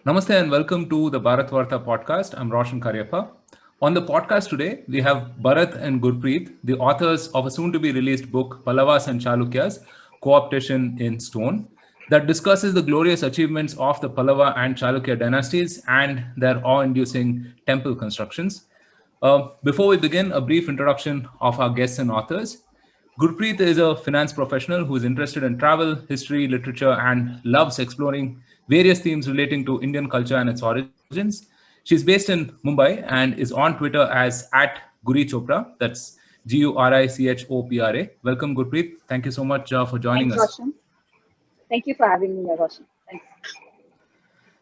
Namaste and welcome to the Bharat Varta podcast. I'm Roshan Karyappa. On the podcast today, we have Bharat and Gurpreet, the authors of a soon-to-be released book, Pallavas and Chalukyas, Co-optation in Stone, that discusses the glorious achievements of the Pallava and Chalukya dynasties and their awe-inducing temple constructions. Before we begin, a brief introduction of our guests and authors. Gurpreet is a finance professional who is interested in travel, history, literature, and loves exploring various themes relating to Indian culture and its origins. She's based in Mumbai and is on Twitter as at Guri Chopra. That's Gurichopra. Welcome, Gurpreet. Thank you so much for joining Thanks, us. Roshan. Thank you for having me here, Roshan. Thanks.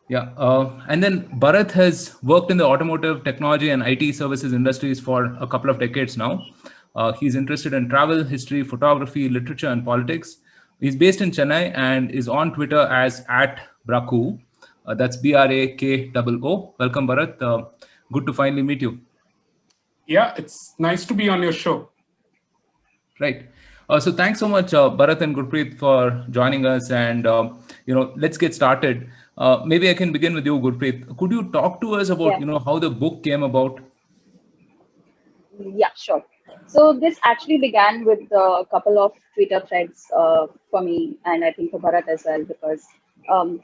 Yeah, and then Bharat has worked in the automotive, technology, and IT services industries for a couple of decades now. He's interested in travel, history, photography, literature, and politics. He's based in Chennai and is on Twitter as at Braku. That's BRAKOO. Welcome, Bharat. Good to finally meet you. Yeah, it's nice to be on your show. Right. So thanks so much, Bharat and Gurpreet, for joining us. And let's get started. Maybe I can begin with you, Gurpreet. Could you talk to us about how the book came about? Yeah, sure. So this actually began with a couple of Twitter threads for me, and I think for Bharat as well, because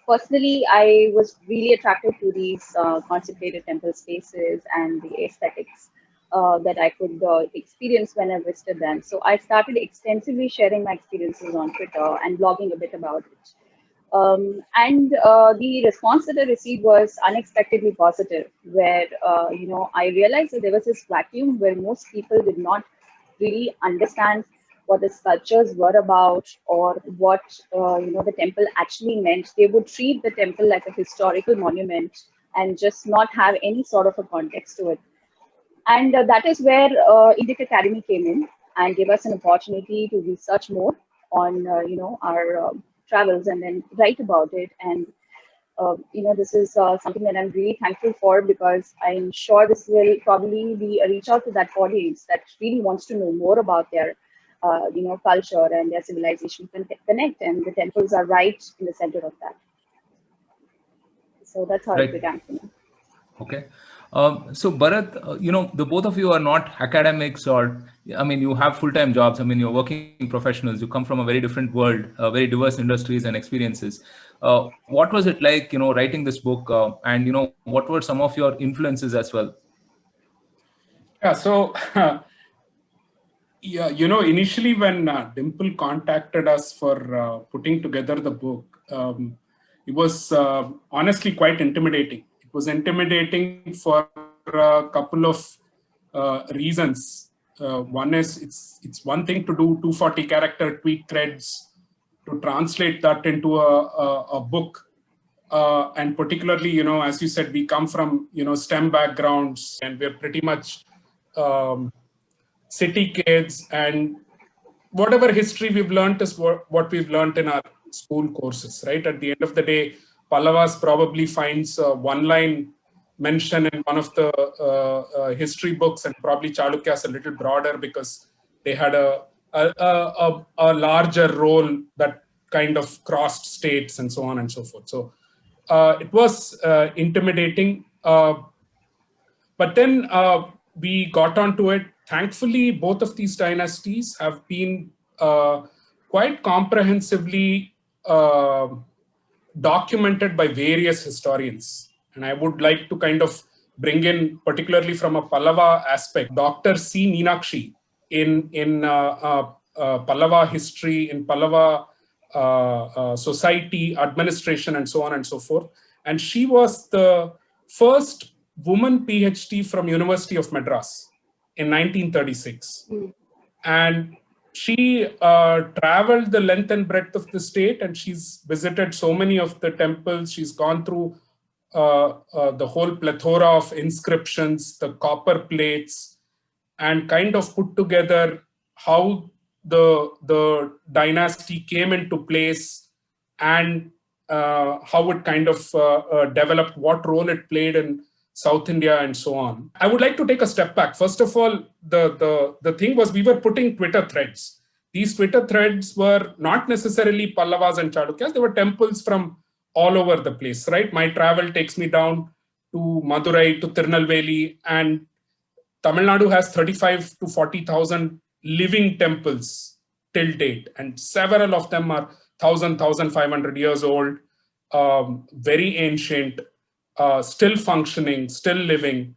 personally, I was really attracted to these consecrated temple spaces and the aesthetics that I could experience when I visited them. So I started extensively sharing my experiences on Twitter and blogging a bit about it. And the response that I received was unexpectedly positive, where I realized that there was this vacuum where most people did not really understand what the sculptures were about or what the temple actually meant. They would treat the temple like a historical monument and just not have any sort of a context to it. And that is where Indic Academy came in and gave us an opportunity to research more on, our travels and then write about it. And, this is something that I'm really thankful for, because I'm sure this will probably be a reach out to that audience that really wants to know more about their, culture and their civilization connect. And the temples are right in the center of that. So that's how it began for me. Okay. So Bharat, the both of you are not academics, you have full-time jobs. You're working professionals. You come from a very different world, very diverse industries and experiences. What was it like, writing this book, and what were some of your influences as well? Yeah, so initially when Dimple contacted us for putting together the book, it was honestly quite intimidating. It was intimidating for a couple of reasons. One is it's one thing to do 240 character tweet threads, to translate that into a book. And particularly, as you said, we come from, STEM backgrounds, and we're pretty much city kids, and whatever history we've learned is what we've learned in our school courses, right? At the end of the day, Pallavas probably finds one-line mention in one of the history books, and probably Chalukyas a little broader because they had a larger role that kind of crossed states and so on and so forth. So it was intimidating, but then we got onto it. Thankfully, both of these dynasties have been quite comprehensively documented by various historians. And I would like to kind of bring in, particularly from a Pallava aspect, Dr. C. Meenakshi in Pallava history, in Pallava society, administration, and so on and so forth. And she was the first woman PhD from University of Madras in 1936. And she traveled the length and breadth of the state, and she's visited so many of the temples. She's gone through the whole plethora of inscriptions, the copper plates, and kind of put together how the dynasty came into place, and how it kind of developed, what role it played in South India, and so on. I would like to take a step back. First of all, the thing was, we were putting Twitter threads. These Twitter threads were not necessarily Pallavas and Chalukyas. They were temples from all over the place, right? My travel takes me down to Madurai, to Tirunelveli, and Tamil Nadu has 35 to 40,000 living temples till date, and several of them are 1,500 years old, very ancient, still functioning, still living,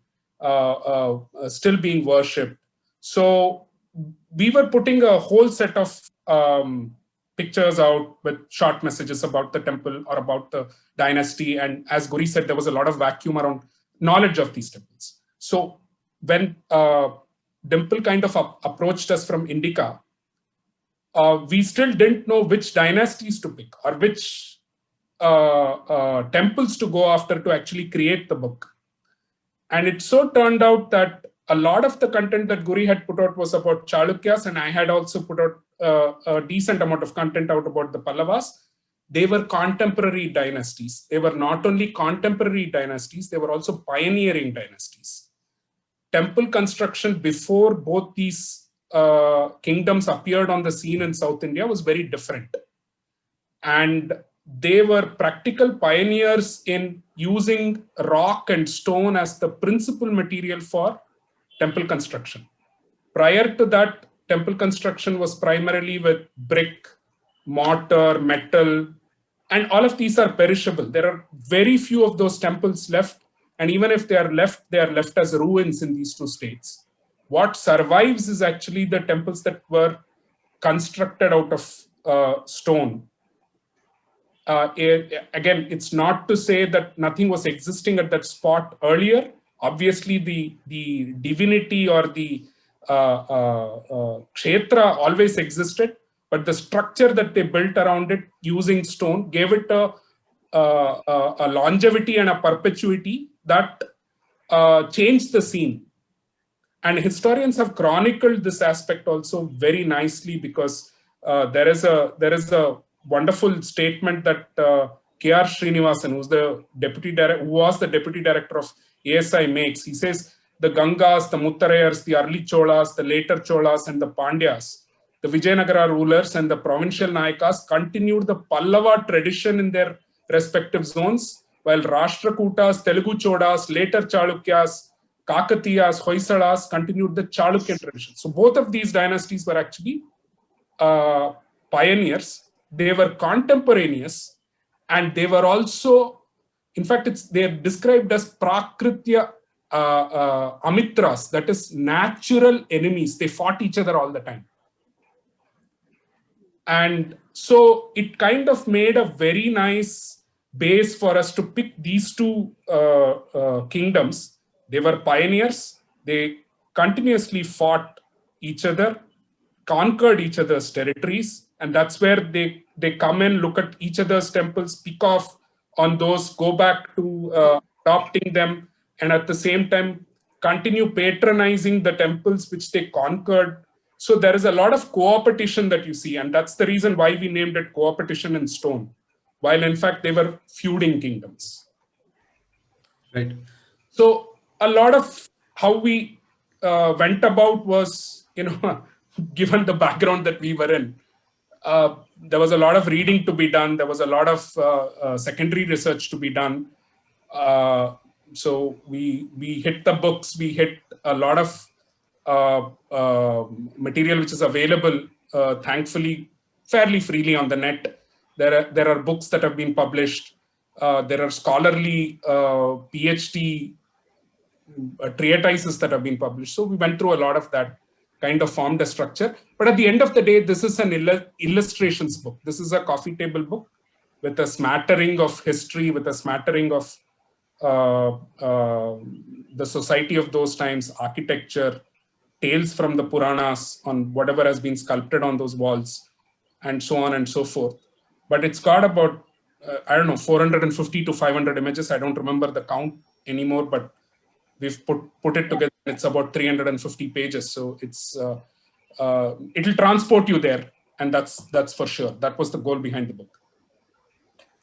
still being worshipped. So we were putting a whole set of pictures out with short messages about the temple or about the dynasty. And as Guri said, there was a lot of vacuum around knowledge of these temples. So when Dimple kind of approached us from Indica, we still didn't know which dynasties to pick or which temples to go after to actually create the book. And it so turned out that a lot of the content that Guri had put out was about Chalukyas, and I had also put out a decent amount of content out about the Pallavas. They were contemporary dynasties. They were not only contemporary dynasties, they were also pioneering dynasties. Temple construction before both these kingdoms appeared on the scene in South India was very different. And they were practical pioneers in using rock and stone as the principal material for temple construction. Prior to that, temple construction was primarily with brick, mortar, metal, and all of these are perishable. There are very few of those temples left, and even if they are left as ruins in these two states. What survives is actually the temples that were constructed out of stone. Again, it's not to say that nothing was existing at that spot earlier. Obviously, the divinity or the kshetra always existed, but the structure that they built around it using stone gave it a longevity and a perpetuity that changed the scene. And historians have chronicled this aspect also very nicely, because there is a wonderful statement that K.R. Srinivasan, who was the deputy director of ASI, makes. He says, the Gangas, the Muttarayars, the early Cholas, the later Cholas, and the Pandyas, the Vijayanagara rulers and the provincial Nayakas continued the Pallava tradition in their respective zones, while Rashtrakutas, Telugu Cholas, later Chalukyas, Kakatiyas, Hoysalas continued the Chalukyan tradition. So both of these dynasties were actually pioneers. They were contemporaneous, and they were also, in fact, they're described as Prakritya Amitras, that is natural enemies. They fought each other all the time. And so it kind of made a very nice base for us to pick these two kingdoms. They were pioneers. They continuously fought each other, conquered each other's territories. And that's where they come in, look at each other's temples, pick off on those, go back to adopting them, and at the same time continue patronizing the temples which they conquered. So there is a lot of co-opetition that you see, and that's the reason why we named it co-opetition in stone, while in fact they were feuding kingdoms. Right. So a lot of how we went about was, given the background that we were in, there was a lot of reading to be done. There was a lot of secondary research to be done. So we hit the books. We hit a lot of material which is available, thankfully, fairly freely on the net. There are books that have been published. There are scholarly PhD treatises that have been published. So we went through a lot of that, kind of formed a structure. But at the end of the day, this is an illustrations book. This is a coffee table book with a smattering of history, with a smattering of the society of those times, architecture, tales from the Puranas on whatever has been sculpted on those walls, and so on and so forth. But it's got about, 450 to 500 images. I don't remember the count anymore, but we've put it together. It's about 350 pages. So it's it'll transport you there. And that's for sure. That was the goal behind the book.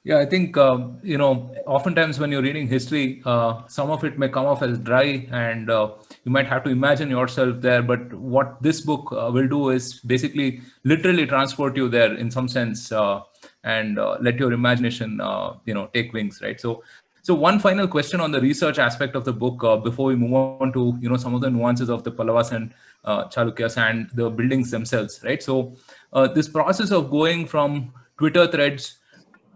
Yeah, I think, oftentimes when you're reading history, some of it may come off as dry, and you might have to imagine yourself there. But what this book will do is basically literally transport you there in some sense. and let your imagination, take wings, right? So one final question on the research aspect of the book before we move on to, some of the nuances of the Pallavas and Chalukyas and the buildings themselves, right? So this process of going from Twitter threads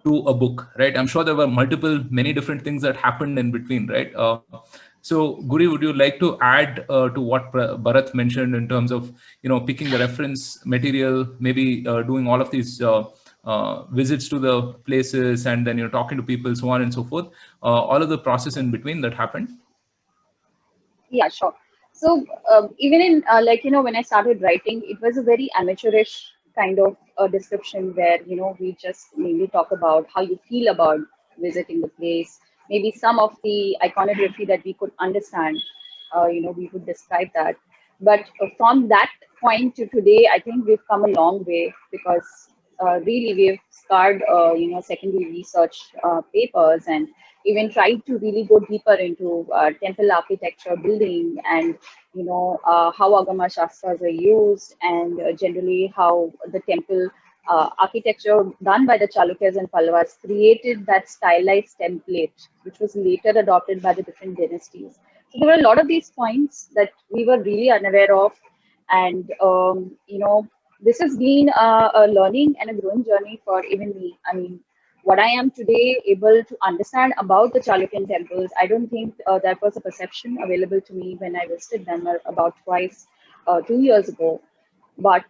to a book, right? I'm sure there were many different things that happened in between, right? So Guri, would you like to add to what Bharat mentioned in terms of, picking the reference material, maybe doing all of these visits to the places, and then talking to people, so on and so forth, all of the process in between that happened? Yeah, sure. So even in when I started writing, it was a very amateurish kind of description where we just mainly talk about how you feel about visiting the place, maybe some of the iconography that we could understand. We would describe that. But from that point to today, I think we've come a long way because really we've started secondary research papers and even tried to really go deeper into temple architecture, building, and how Agama Shastras are used, and generally how the temple architecture done by the Chalukyas and Pallavas created that stylized template, which was later adopted by the different dynasties. So there were a lot of these points that we were really unaware of, and this has been a learning and a growing journey for even me. I mean, what I am today able to understand about the Chalukyan temples, I don't think that was a perception available to me when I visited them about twice, 2 years ago. But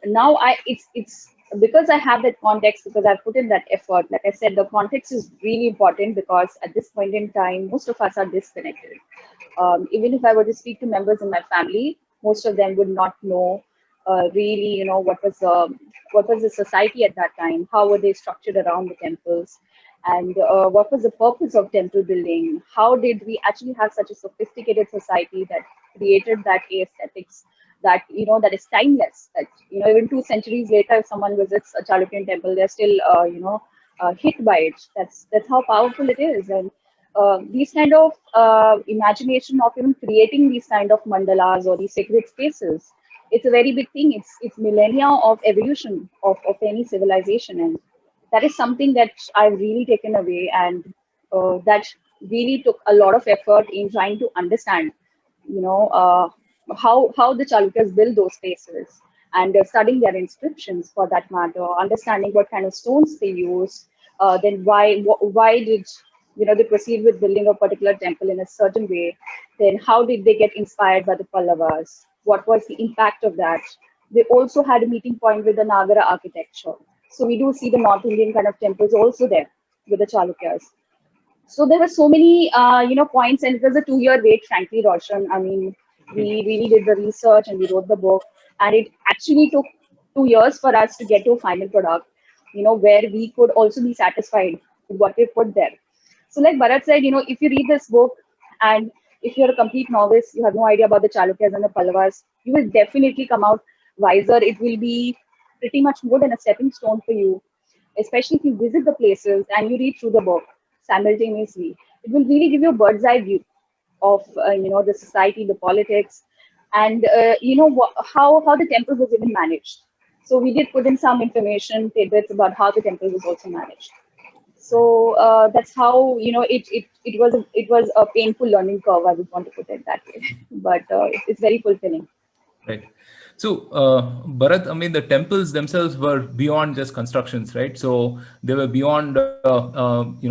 now it's because I have that context, because I've put in that effort. Like I said, the context is really important because at this point in time, most of us are disconnected. Even if I were to speak to members in my family, most of them would not know really, what was the society at that time, how were they structured around the temples, and what was the purpose of temple building, how did we actually have such a sophisticated society that created that aesthetics that that is timeless, that even 2 centuries later if someone visits a Chalukyan temple, they're still hit by it. That's how powerful it is. And these kind of imagination of even creating these kind of mandalas or these sacred spaces, it's a very big thing. It's millennia of evolution of any civilization, and that is something that I've really taken away, and that really took a lot of effort in trying to understand, how the Chalukyas built those spaces, and studying their inscriptions for that matter, understanding what kind of stones they used, then why did they proceed with building a particular temple in a certain way, then how did they get inspired by the Pallavas, what was the impact of that. They also had a meeting point with the Nagara architecture. So we do see the North Indian kind of temples also there with the Chalukyas. So there were so many, points, and it was a 2-year wait, frankly, Roshan. I mean, we really did the research and we wrote the book, and it actually took 2 years for us to get to a final product, where we could also be satisfied with what we put there. So like Bharat said, if you read this book and if you're a complete novice, you have no idea about the Chalukyas and the Pallavas, you will definitely come out wiser. It will be pretty much more than a stepping stone for you, especially if you visit the places and you read through the book simultaneously. It will really give you a bird's eye view of the society, the politics, and how the temple was even managed. So we did put in some information tidbits about how the temple was also managed. So that's how it was a painful learning curve. I would want to put it that way, but it's very fulfilling. Right. So, Bharat, I mean, the temples themselves were beyond just constructions, right? So they were beyond,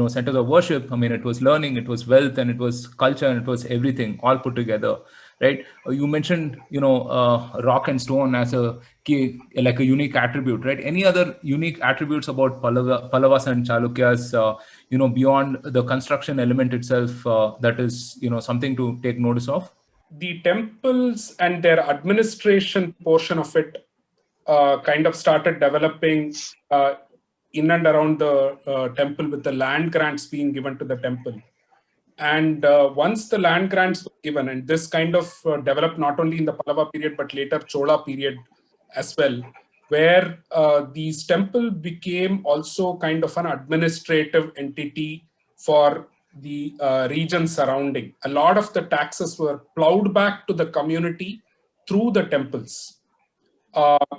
centers of worship. I mean, it was learning, it was wealth, and it was culture, and it was everything all put together, right? You mentioned, rock and stone as a key, like a unique attribute, right? Any other unique attributes about Pallavas and Chalukyas, beyond the construction element itself, that is, something to take notice of? The temples and their administration portion of it kind of started developing in and around the temple, with the land grants being given to the temple. And once the land grants were given, and this kind of developed not only in the Pallava period, but later Chola period as well, where these temple became also kind of an administrative entity for the region surrounding. A lot of the taxes were plowed back to the community through the temples.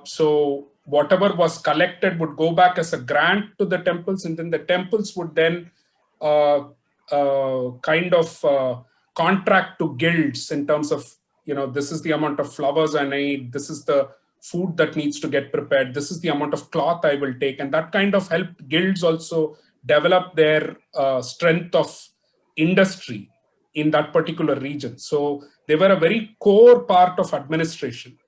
So whatever was collected would go back as a grant to the temples, and then the temples would then kind of contract to guilds in terms of, this is the amount of flowers I need, this is the food that needs to get prepared, this is the amount of cloth I will take. And that kind of helped guilds also develop their strength of industry in that particular region. So they were a very core part of administration.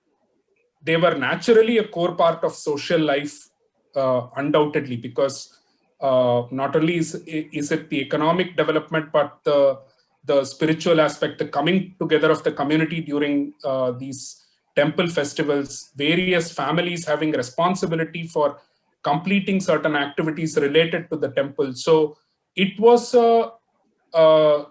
They were naturally a core part of social life, undoubtedly, because not only is it the economic development, but the spiritual aspect, the coming together of the community during these temple festivals, various families having responsibility for completing certain activities related to the temple. So it was a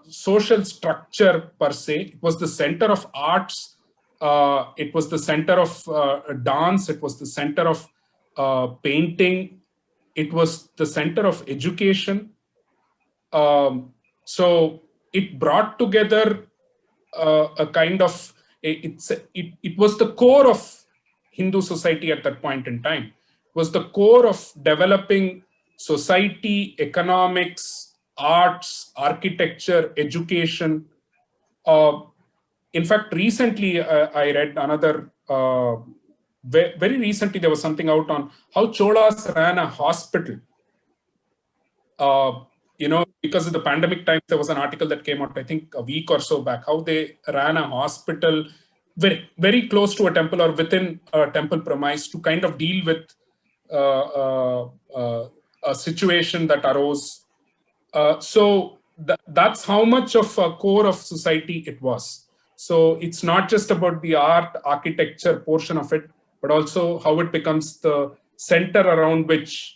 social structure per se. It was the center of arts. It was the center of dance. It was the center of painting. It was the center of education. So it brought together a kind of, it was the core of Hindu society at that point in time. It was the core of developing society, economics, arts, architecture, education. In fact, recently I read another, very recently there was something out on how Cholas ran a hospital. Because of the pandemic times, there was an article that came out, I think a week or so back, how they ran a hospital very, very close to a temple or within a temple premise to kind of deal with a situation that arose. So that's how much of a core of society it was. So it's not just about the art, architecture portion of it, but also how it becomes the center around which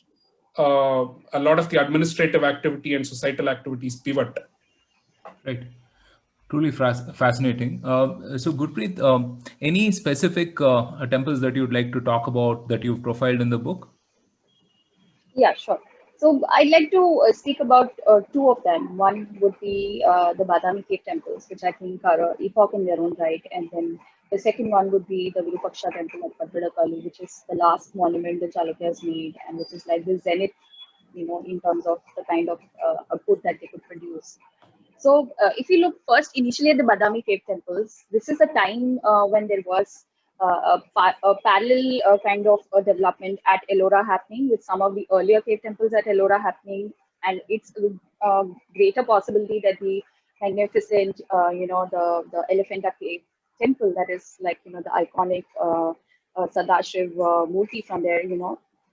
a lot of the administrative activity and societal activities pivot. Right. Truly fascinating. So, Gurpreet, any specific temples that you'd like to talk about that you've profiled in the book? Yeah, sure. So I'd like to speak about two of them. One would be the Badami Cave temples, which I think are an epoch in their own right. And then the second one would be the Virupaksha temple at Padradakalu, which is the last monument the Chalukyas made, and which is like the zenith, in terms of the kind of output that they could produce. So if you look first initially at the Badami cave temples, this is a time when there was a parallel kind of development at Ellora happening, with some of the earlier cave temples at Ellora happening, and it's a greater possibility that the magnificent, the Elephanta cave temple, that is like, the iconic Sadashiv Murti from there,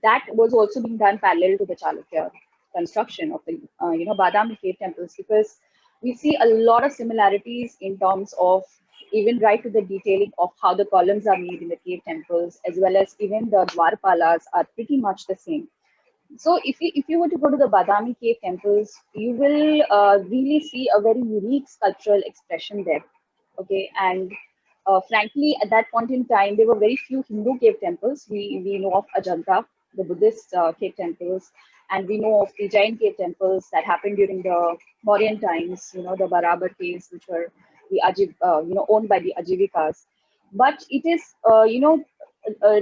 that was also being done parallel to the Chalukya construction of the, Badami cave temples, because we see a lot of similarities in terms of even right to the detailing of how the columns are made in the cave temples, as well as even the Dwarpalas are pretty much the same. So if you were to go to the Badami cave temples, you will really see a very unique sculptural expression there. Okay, and frankly, at that point in time, there were very few Hindu cave temples. We know of Ajanta, the Buddhist cave temples, and we know of the Jain cave temples that happened during the Mauryan times. The Barabar caves, which were the owned by the Ajivikas. But it is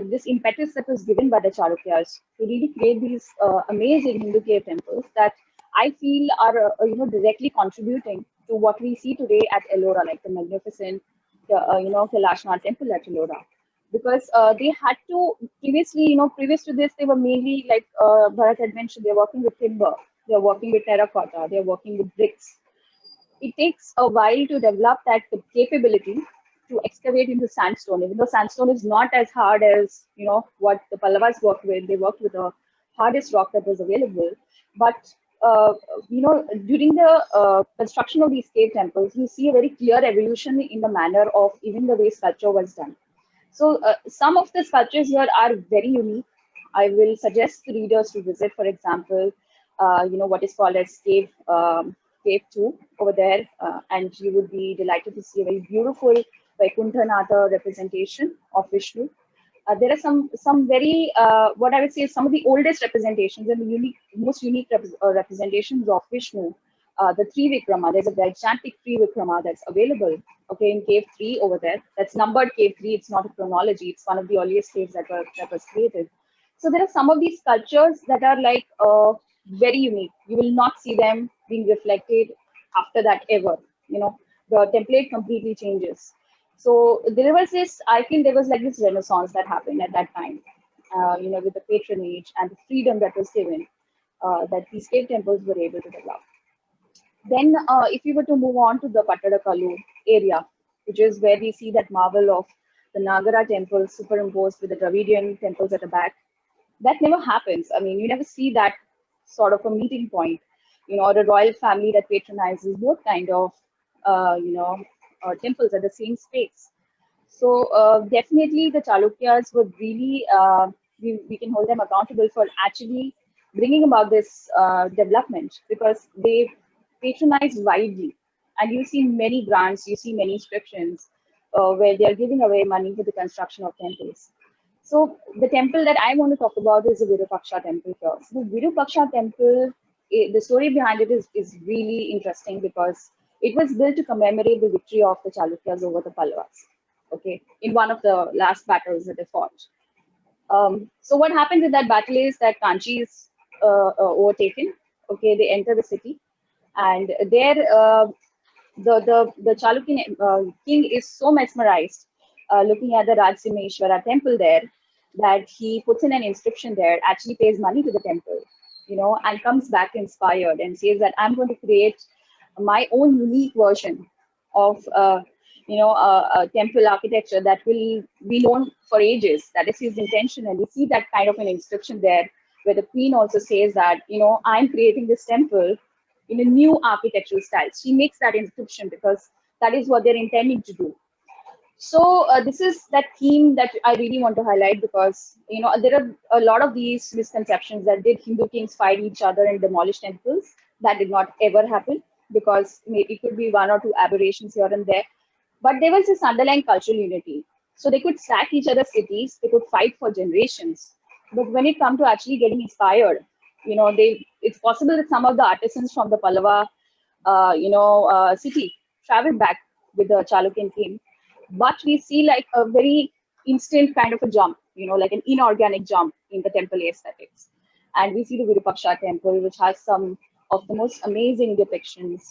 this impetus that was given by the Chalukyas to really create these amazing Hindu cave temples that I feel are directly contributing to what we see today at Ellora, like the magnificent Kailashnath temple at Ellora. Because they had to previously, previous to this, they were mainly like Bharat had mentioned, they're working with timber, they're working with terracotta, they're working with bricks. It takes a while to develop that capability to excavate into sandstone, even though sandstone is not as hard as what the Pallavas worked with. They worked with the hardest rock that was available. But during the construction of these cave temples, you see a very clear evolution in the manner of even the way sculpture was done. So some of the sculptures here are very unique. I will suggest the readers to visit, for example, what is called as Cave 2 over there, and you would be delighted to see a very beautiful Vaikunthanatha representation of Vishnu. There are some very, what I would say is some of the oldest representations and the most unique representations of Vishnu. The Trivikrama, there's a gigantic Trivikrama that's available, okay, in Cave 3 over there. That's numbered Cave 3, it's not a chronology, it's one of the earliest caves that was created. So there are some of these sculptures that are like very unique. You will not see them being reflected after that ever. You know, the template completely changes. So there was this, I feel there was like this renaissance that happened at that time, you know, with the patronage and the freedom that was given, that these cave temples were able to develop. Then, if we were to move on to the Pattadakalu area, which is where we see that marvel of the Nagara temple superimposed with the Dravidian temples at the back, that never happens. I mean, you never see that sort of a meeting point, you know, or a royal family that patronizes both kind of, you know, temples at the same space. So definitely the Chalukyas would really, we can hold them accountable for actually bringing about this development, because they patronized widely. And you see many grants, you see many inscriptions where they are giving away money for the construction of temples. So the temple that I want to talk about is the Virupaksha temple here. So the Virupaksha temple, the story behind it is really interesting, because it was built to commemorate the victory of the Chalukyas over the Pallavas, okay, in one of the last battles that they fought. So what happens in that battle is that Kanchi is overtaken, okay, they enter the city, and there the Chalukyan king is so mesmerized looking at the Rajsimeshwara temple there, that he puts in an inscription there, actually pays money to the temple, you know, and comes back inspired and says that I'm going to create my own unique version of, you know, a temple architecture that will be known for ages. That is his intention, and we see that kind of an inscription there, where the queen also says that, you know, I'm creating this temple in a new architectural style. She makes that inscription because that is what they're intending to do. So this is that theme that I really want to highlight, because, you know, there are a lot of these misconceptions that did Hindu kings fight each other and demolish temples. That did not ever happen, because maybe it could be one or two aberrations here and there. But there was this underlying cultural unity. So they could sack each other's cities, they could fight for generations. But when it comes to actually getting inspired, you know, it's possible that some of the artisans from the Pallava, city traveled back with the Chalukyan king. But we see like a very instant kind of a jump, you know, like an inorganic jump in the temple aesthetics. And we see the Virupaksha temple, which has some of the most amazing depictions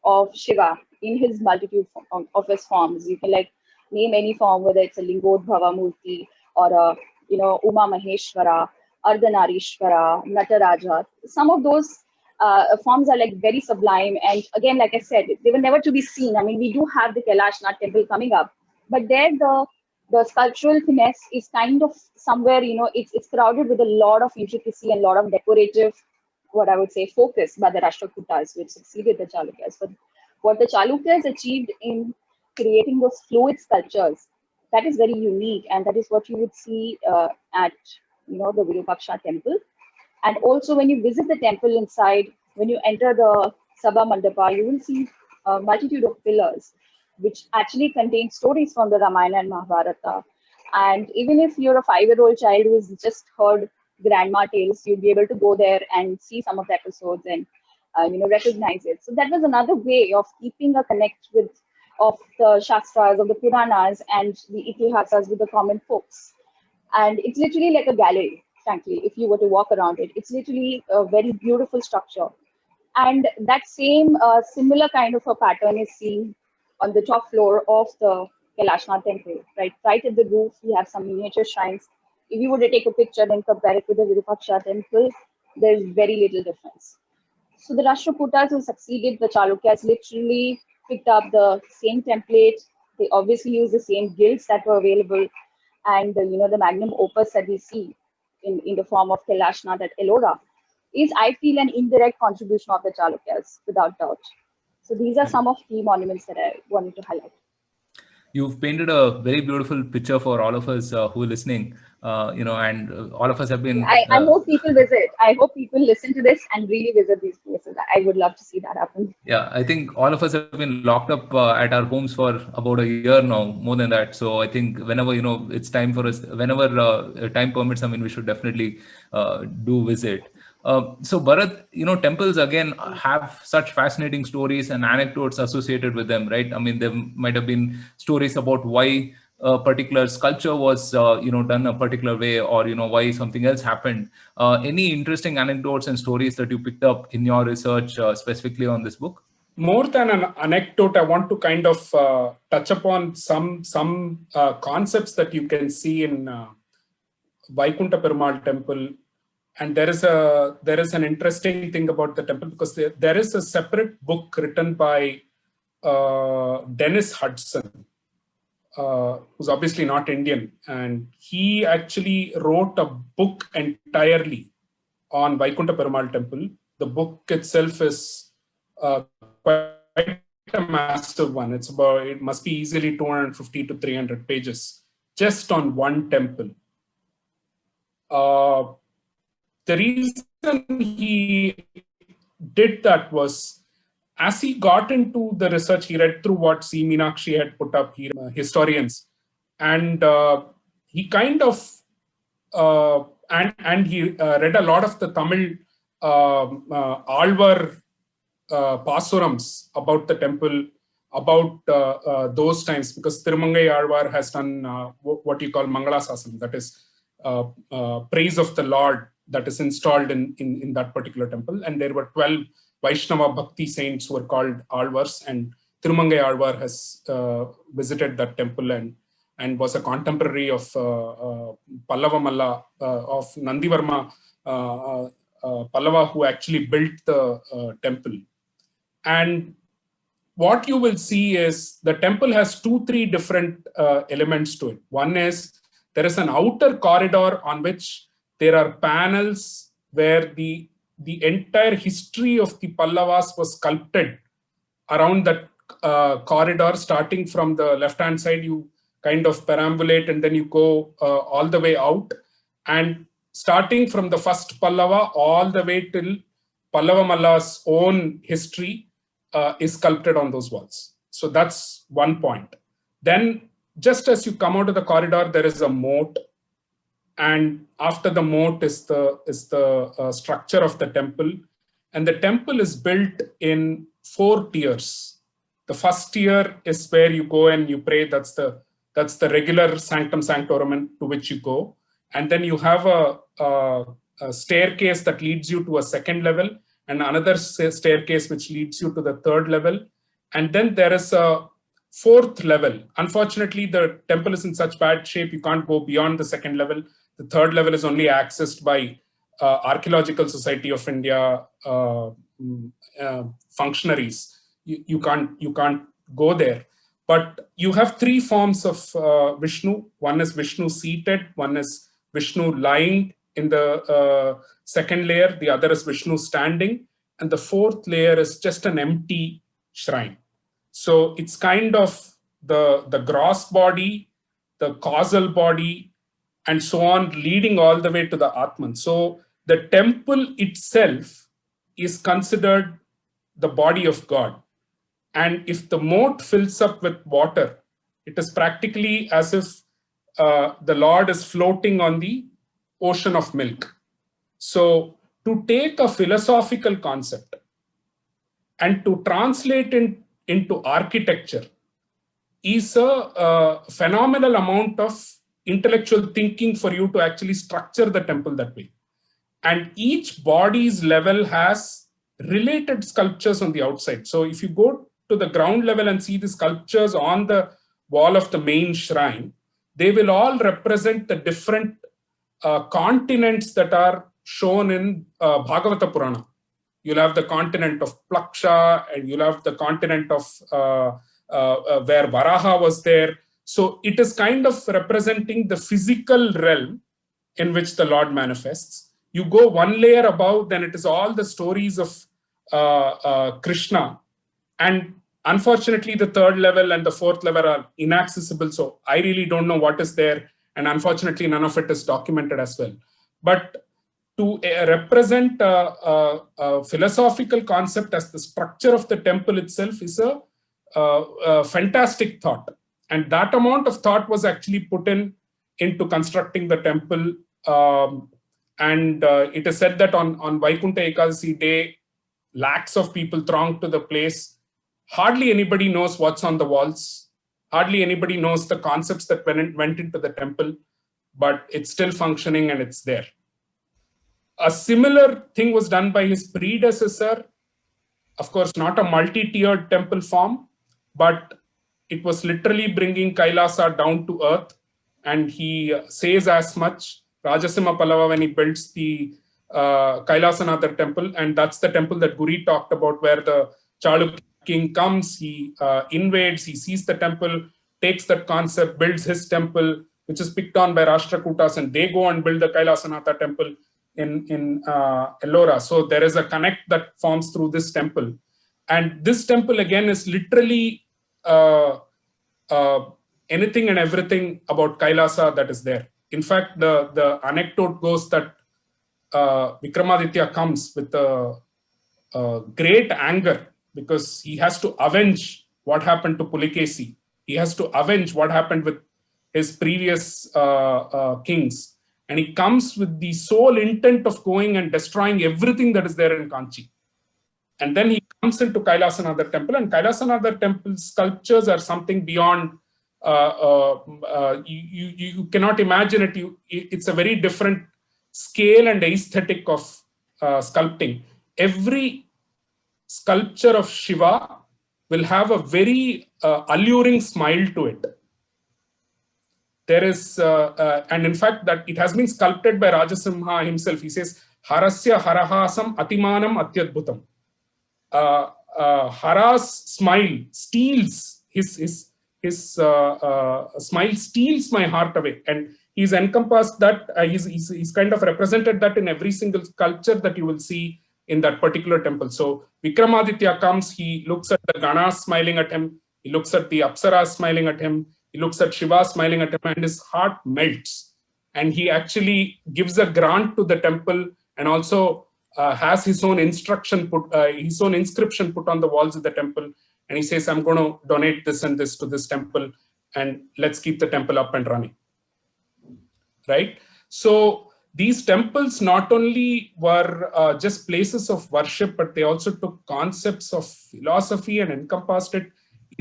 of Shiva in his multitude of his forms. You can like name any form, whether it's a Lingodbhava Murti or a, you know, Uma Maheshwara, Ardhanarishwara, Nataraja. Some of those forms are like very sublime. And again, like I said, they were never to be seen. I mean, we do have the Kailash Nath temple coming up, but there the sculptural finesse is kind of somewhere, you know, it's crowded with a lot of intricacy and a lot of decorative, what I would say, focus by the Rashtrakutas, which succeeded the Chalukyas. But what the Chalukyas achieved in creating those fluid sculptures, that is very unique, and that is what you would see at, you know, the Virupaksha temple. And also when you visit the temple inside, when you enter the Sabha Mandapa, you will see a multitude of pillars, which actually contain stories from the Ramayana and Mahabharata. And even if you're a 5-year-old child who has just heard grandma tales, you'll be able to go there and see some of the episodes and you know, recognize it. So that was another way of keeping a connect with of the Shastras, of the Puranas, and the Itihasas with the common folks. And it's literally like a gallery, frankly, if you were to walk around it. It's literally a very beautiful structure. And that same similar kind of a pattern is seen on the top floor of the Kailash Nath temple, right? Right at the roof, we have some miniature shrines. If you were to take a picture and compare it with the Virupaksha temple, there's very little difference. So the Rashtrakutas who succeeded the Chalukyas literally picked up the same template. They obviously used the same guilds that were available, and you know, the magnum opus that we see in the form of Kailash Nath at Ellora is, I feel, an indirect contribution of the Chalukyas, without doubt. So these are some of the monuments that I wanted to highlight. You've painted a very beautiful picture for all of us who are listening, you know, and all of us have been... I hope people visit. I hope people listen to this and really visit these places. I would love to see that happen. Yeah, I think all of us have been locked up at our homes for about a year now, more than that. So I think whenever, you know, it's time for us, whenever time permits, I mean, we should definitely do visit. So Bharat, you know, temples again have such fascinating stories and anecdotes associated with them, right? I mean, there might have been stories about why a particular sculpture was done a particular way, or why something else happened. Any interesting anecdotes and stories that you picked up in your research specifically on this book? More than an anecdote, I want to kind of touch upon some concepts that you can see in Vaikunta Perumal temple. And there is an interesting thing about the temple, because there is a separate book written by Dennis Hudson, who's obviously not Indian, and he actually wrote a book entirely on Vaikunta Perumal temple. The book itself is quite a massive one. It must be easily 250 to 300 pages just on one temple. The reason he did that was, as he got into the research, he read through what C. Meenakshi had put up, historians, and he kind of and he read a lot of the Tamil Alvar pasurams about the temple, about those times, because Tirumangai Alvar has done what you call Mangala Sasam, that is praise of the Lord, that is installed in that particular temple. And there were 12 Vaishnava Bhakti saints who were called Alvars, and Tirumangai Alvar has visited that temple and was a contemporary of Pallava Malla, of Nandivarma Pallava, who actually built the temple. And what you will see is the temple has 2-3 different elements to it. One is there is an outer corridor on which there are panels where the entire history of the Pallavas was sculpted around that corridor. Starting from the left-hand side, you kind of perambulate and then you go all the way out. And starting from the first Pallava all the way till Pallava Malla's own history is sculpted on those walls. So that's one point. Then just as you come out of the corridor, there is a moat. And after the moat is the structure of the temple. And the temple is built in 4 tiers. The first tier is where you go and you pray. That's the regular sanctum sanctorum to which you go. And then you have a staircase that leads you to a 2nd level, and another staircase which leads you to the 3rd level. And then there is a 4th level. Unfortunately, the temple is in such bad shape, you can't go beyond the 2nd level. The 3rd level is only accessed by Archaeological Society of India functionaries. You can't go there. But you have 3 forms of Vishnu. One is Vishnu seated, one is Vishnu lying in the 2nd layer, the other is Vishnu standing, and the 4th layer is just an empty shrine. So it's kind of the gross body, the causal body, and so on, leading all the way to the Atman. So the temple itself is considered the body of God. And if the moat fills up with water, it is practically as if the Lord is floating on the ocean of milk. So to take a philosophical concept and to translate it into architecture is a phenomenal amount of intellectual thinking for you to actually structure the temple that way. And each body's level has related sculptures on the outside. So if you go to the ground level and see the sculptures on the wall of the main shrine, they will all represent the different continents that are shown in Bhagavata Purana. You'll have the continent of Plaksha, and you'll have the continent of where Varaha was there. So it is kind of representing the physical realm in which the Lord manifests. You go 1 layer above, then it is all the stories of Krishna. And unfortunately, the 3rd level and the 4th level are inaccessible. So I really don't know what is there. And unfortunately, none of it is documented as well. But to represent a philosophical concept as the structure of the temple itself is a fantastic thought. And that amount of thought was actually put into constructing the temple. And it is said that on Vaikunta Ekadasi day, lakhs of people thronged to the place. Hardly anybody knows what's on the walls. Hardly anybody knows the concepts that went into the temple, but it's still functioning and it's there. A similar thing was done by his predecessor. Of course, not a multi-tiered temple form, but it was literally bringing Kailasa down to earth. And he says as much, Rajasimha Pallava, when he builds the Kailasanatha temple, and that's the temple that Guri talked about, where the Chalukya king comes, he invades, he sees the temple, takes that concept, builds his temple, which is picked on by Rashtrakutas, and they go and build the Kailasanatha temple in Ellora. So there is a connect that forms through this temple. And this temple again is literally anything and everything about Kailasa that is there. In fact, the anecdote goes that Vikramaditya comes with a great anger because he has to avenge what happened to Pulikesi. He has to avenge what happened with his previous kings. And he comes with the sole intent of going and destroying everything that is there in Kanchi. And then he comes into Kailasanatha temple, and Kailasanatha temple sculptures are something beyond, you cannot imagine it. It's a very different scale and aesthetic of sculpting. Every sculpture of Shiva will have a very alluring smile to it. There is, and in fact, that it has been sculpted by Rajasimha himself. He says, Harasya harahasam atimanam atyadbhutam. Hara's smile steals his smile steals my heart away, and he's encompassed that. He's kind of represented that in every single sculpture that you will see in that particular temple. So Vikramaditya comes, he looks at the Ganas smiling at him, he looks at the Apsaras smiling at him, he looks at Shiva smiling at him, and his heart melts. And he actually gives a grant to the temple, and also has his own inscription put on the walls of the temple. And he says, I'm going to donate this and this to this temple, and let's keep the temple up and running. Right? So these temples not only were just places of worship, but they also took concepts of philosophy and encompassed it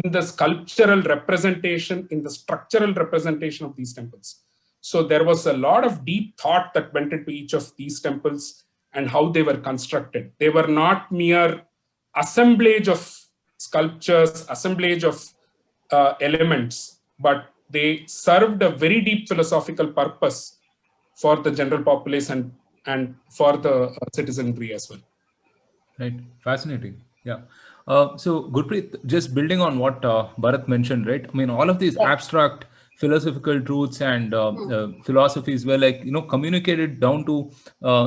in the sculptural representation, in the structural representation of these temples. So there was a lot of deep thought that went into each of these temples and how they were constructed. They were not mere assemblage of sculptures, assemblage of elements, but they served a very deep philosophical purpose for the general population and for the citizenry as well. Right, fascinating. Yeah. So Gurpreet, just building on what Bharat mentioned, right? I mean, all of these abstract philosophical truths and philosophies were, like, communicated down to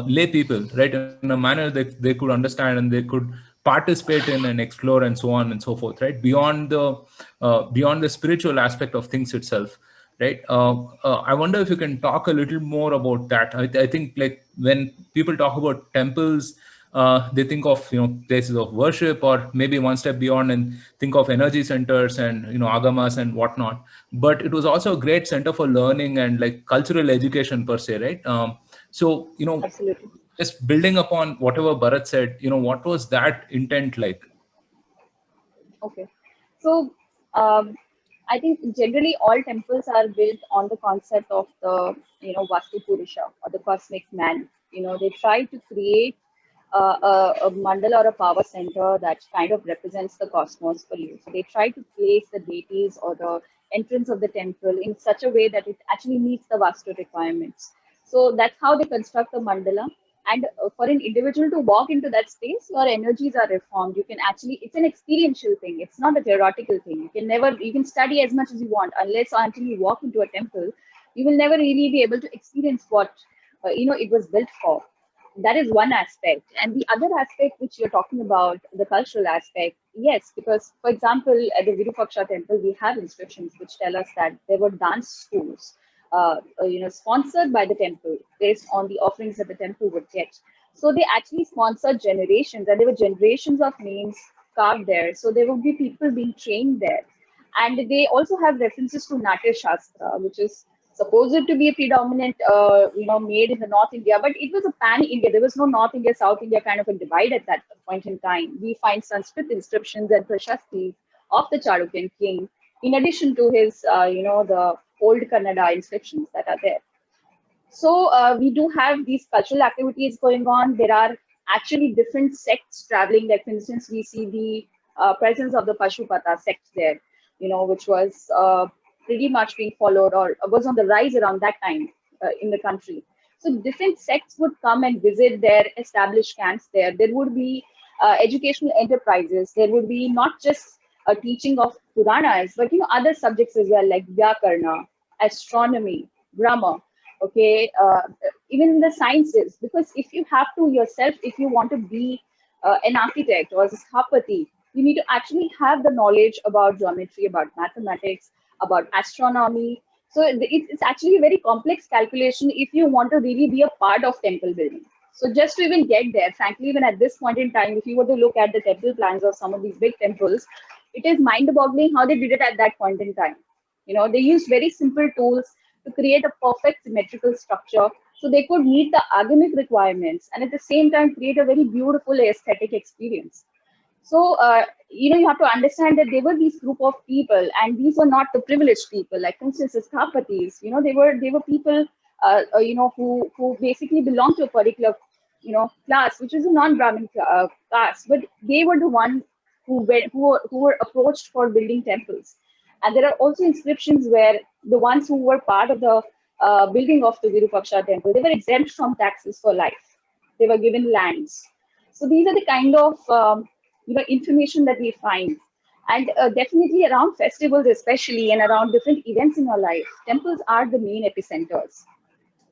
lay people, right, in a manner that they could understand and they could participate in and explore and so on and so forth, right, beyond the spiritual aspect of things itself, right. I wonder if you can talk a little more about that. I think, like, when people talk about temples, they think of places of worship, or maybe one step beyond and think of energy centers and agamas and whatnot. But it was also a great center for learning and, like, cultural education per se, right? So Absolutely. just building upon whatever Bharat said, what was that intent like? Okay, so I think generally all temples are built on the concept of the Vastu Purusha, or the cosmic man. They try to create a mandala or a power center that kind of represents the cosmos for you. So they try to place the deities or the entrance of the temple in such a way that it actually meets the Vastu requirements. So that's how they construct the mandala. And for an individual to walk into that space, your energies are reformed. You can actually, it's an experiential thing. It's not a theoretical thing. You can study as much as you want, unless or until you walk into a temple, you will never really be able to experience what, it was built for. That is one aspect. And the other aspect, which you're talking about, the cultural aspect, yes, because, for example, at the Virupaksha temple, we have inscriptions which tell us that there were dance schools, sponsored by the temple based on the offerings that the temple would get. So they actually sponsored generations, and there were generations of names carved there. So there would be people being trained there. And they also have references to Natya Shastra, which is supposed to be a predominant, made in the North India, but it was a pan-India. There was no North India, South India kind of a divide at that point in time. We find Sanskrit inscriptions and prashastis of the Chalukyan king in addition to his, the old Kannada inscriptions that are there. So we do have these cultural activities going on. There are actually different sects traveling. Like, for instance, we see the presence of the Pashupata sect there, which was pretty much being followed or was on the rise around that time in the country. So different sects would come and visit their established camps there. There would be educational enterprises. There would be not just a teaching of Puranas, but other subjects as well, like Vyakarna, astronomy, grammar, okay, even the sciences. Because if you have to yourself, if you want to be an architect or a sthapati, you need to actually have the knowledge about geometry, about mathematics, about astronomy. So it's actually a very complex calculation if you want to really be a part of temple building. So just to even get there, frankly, even at this point in time, if you were to look at the temple plans of some of these big temples, it is mind-boggling how they did it at that point in time. They used very simple tools to create a perfect symmetrical structure so they could meet the agamic requirements and at the same time create a very beautiful aesthetic experience. So, you have to understand that there were these group of people, and these were not the privileged people. Like, for instance, the Sthapatis, they were people, who basically belonged to a particular, class, which is a non-Brahmin class, but they were the one who were approached for building temples. And there are also inscriptions where the ones who were part of the building of the Virupaksha temple, they were exempt from taxes for life. They were given lands. So these are the kind of information that we find. And definitely around festivals, especially, and around different events in our life, temples are the main epicenters.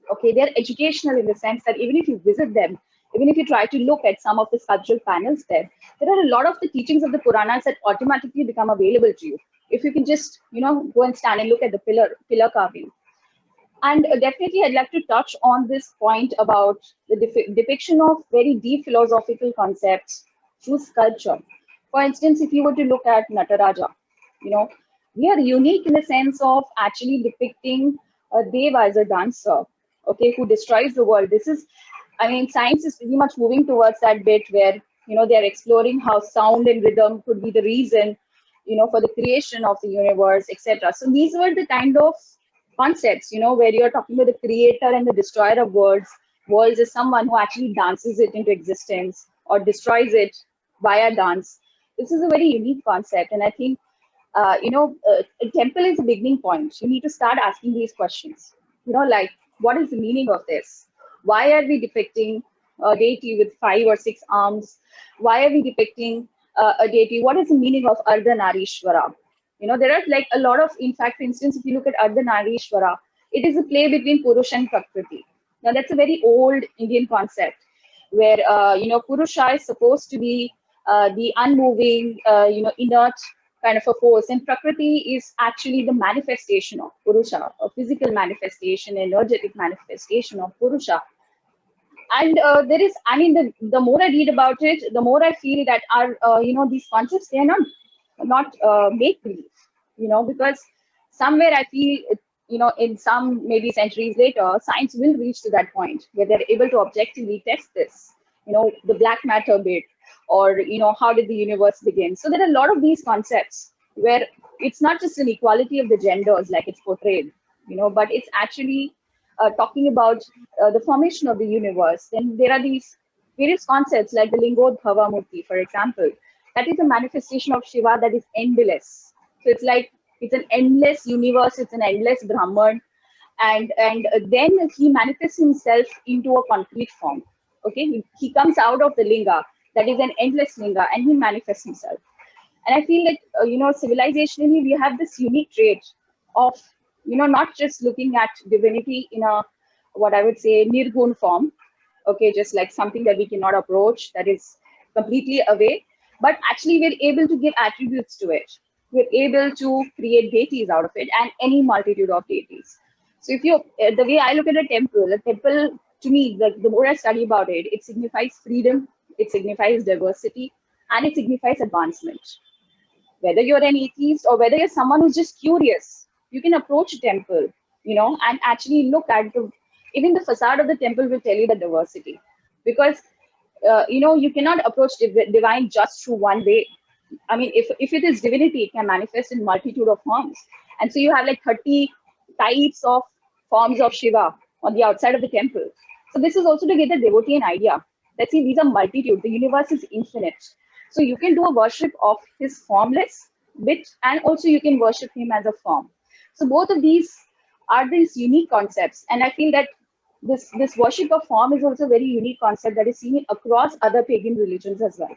Okay, they're educational in the sense that even if you visit them, even if you try to look at some of the sculptural panels there are a lot of the teachings of the Puranas that automatically become available to you if you can just go and stand and look at the pillar carving. And definitely, I'd like to touch on this point about the depiction of very deep philosophical concepts through sculpture. For instance, if you were to look at Nataraja, you know, we are unique in the sense of actually depicting Deva as a dancer, okay, who destroys the world. Science is pretty much moving towards that bit where, they're exploring how sound and rhythm could be the reason, for the creation of the universe, etc. So these were the kind of concepts, where you're talking about the creator and the destroyer of worlds. Worlds is someone who actually dances it into existence or destroys it via dance. This is a very unique concept. And I think, a temple is a beginning point. You need to start asking these questions, like, what is the meaning of this? Why are we depicting a deity with 5 or 6 arms? Why are we depicting a deity? What is the meaning of Ardhanarishwara? There are like a lot of, in fact, for instance, if you look at Ardhanarishwara, it is a play between Purusha and Prakriti. Now, that's a very old Indian concept where, Purusha is supposed to be the unmoving, inert kind of a force, and Prakriti is actually the manifestation of Purusha, a physical manifestation, energetic manifestation of Purusha. And the more I read about it, the more I feel that these concepts, they are not make believe, because somewhere I feel, in some maybe centuries later, science will reach to that point where they're able to objectively test this, the black matter bit, or, how did the universe begin? So there are a lot of these concepts where it's not just an equality of the genders like it's portrayed, but it's actually talking about the formation of the universe. Then there are these various concepts like the Lingodbhava Murti, for example. That is a manifestation of Shiva that is endless. So it's like it's an endless universe, it's an endless Brahman, and then he manifests himself into a concrete form. Okay, he comes out of the linga that is an endless linga, and he manifests himself. And I feel like civilizationally we have this unique trait of not just looking at divinity in a, what I would say, nirgun form, okay, just like something that we cannot approach, that is completely away, but actually we're able to give attributes to it. We're able to create deities out of it, and any multitude of deities. So if you, the way I look at a temple to me, the more I study about it, it signifies freedom, it signifies diversity, and it signifies advancement. Whether you're an atheist or whether you're someone who's just curious, you can approach a temple, and actually look at even the facade of the temple will tell you the diversity. Because, you cannot approach divine just through one way. I mean, if it is divinity, it can manifest in multitude of forms. And so you have like 30 types of forms of Shiva on the outside of the temple. So this is also to get the devotee an idea that see, these are multitude. The universe is infinite. So you can do a worship of his formless bit, and also you can worship him as a form. So both of these are these unique concepts. And I feel that this worship of form is also a very unique concept that is seen across other pagan religions as well,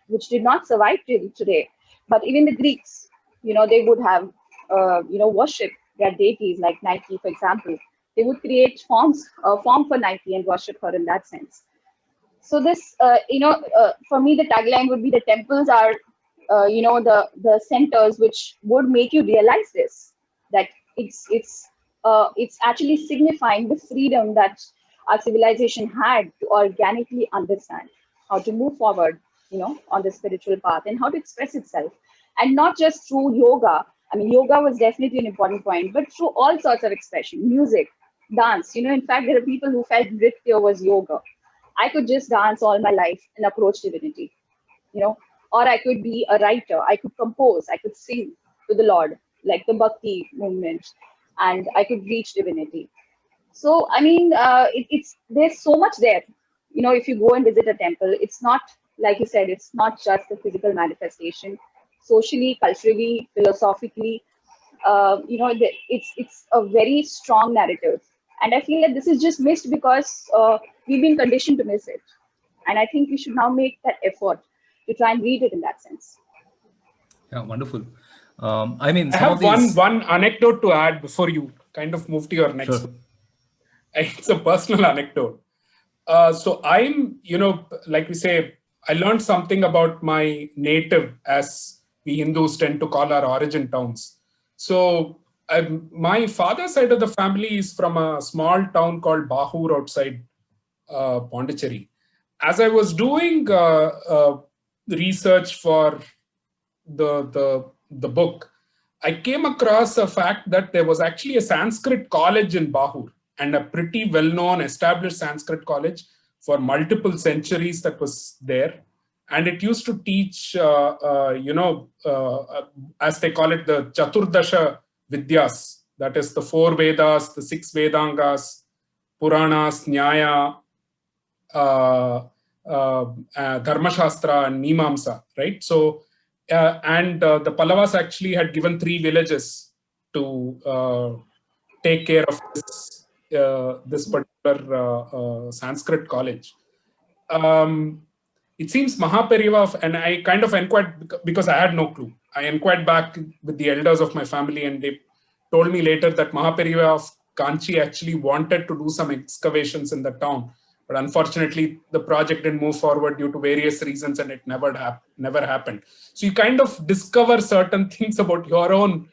which did not survive till today. But even the Greeks, they would have, worship their deities like Nike, for example. They would create a form for Nike and worship her in that sense. So this, for me, the tagline would be the temples are, the centers which would make you realize this, that it's actually signifying the freedom that our civilization had to organically understand how to move forward, on the spiritual path and how to express itself, and not just through yoga. I mean, yoga was definitely an important point, but through all sorts of expression, music, dance. In fact, there are people who felt Nritya was yoga. I could just dance all my life and approach divinity, you know, or I could be a writer, I could compose, I could sing to the Lord, like the Bhakti movement, and I could reach divinity. So, I mean, it's there's so much there. If you go and visit a temple, it's not, like you said, it's not just the physical manifestation. Socially, culturally, philosophically, it's a very strong narrative. And I feel that this is just missed because we've been conditioned to miss it. And I think we should now make that effort to try and read it in that sense. Yeah, wonderful. I mean, I have one anecdote to add before you kind of move to your next. Sure. It's a personal anecdote. So I'm, like we say, I learned something about my native, as we Hindus tend to call our origin towns. So my father's side of the family is from a small town called Bahur outside Pondicherry. As I was doing research for the book, I came across a fact that there was actually a Sanskrit college in Bahur, and a pretty well-known established Sanskrit college for multiple centuries that was there. And it used to teach, as they call it, the Chaturdasha Vidyas, that is the 4 Vedas, the 6 Vedangas, Puranas, Nyaya, Dharma Shastra, and Mimamsa, right? So, the Pallavas actually had given 3 villages to take care of this particular Sanskrit college. It seems Mahapariva, and I kind of inquired because I had no clue. I inquired back with the elders of my family, and they told me later that Mahapariva of Kanchi actually wanted to do some excavations in the town. But unfortunately, the project didn't move forward due to various reasons, and it never happened. So you kind of discover certain things about your own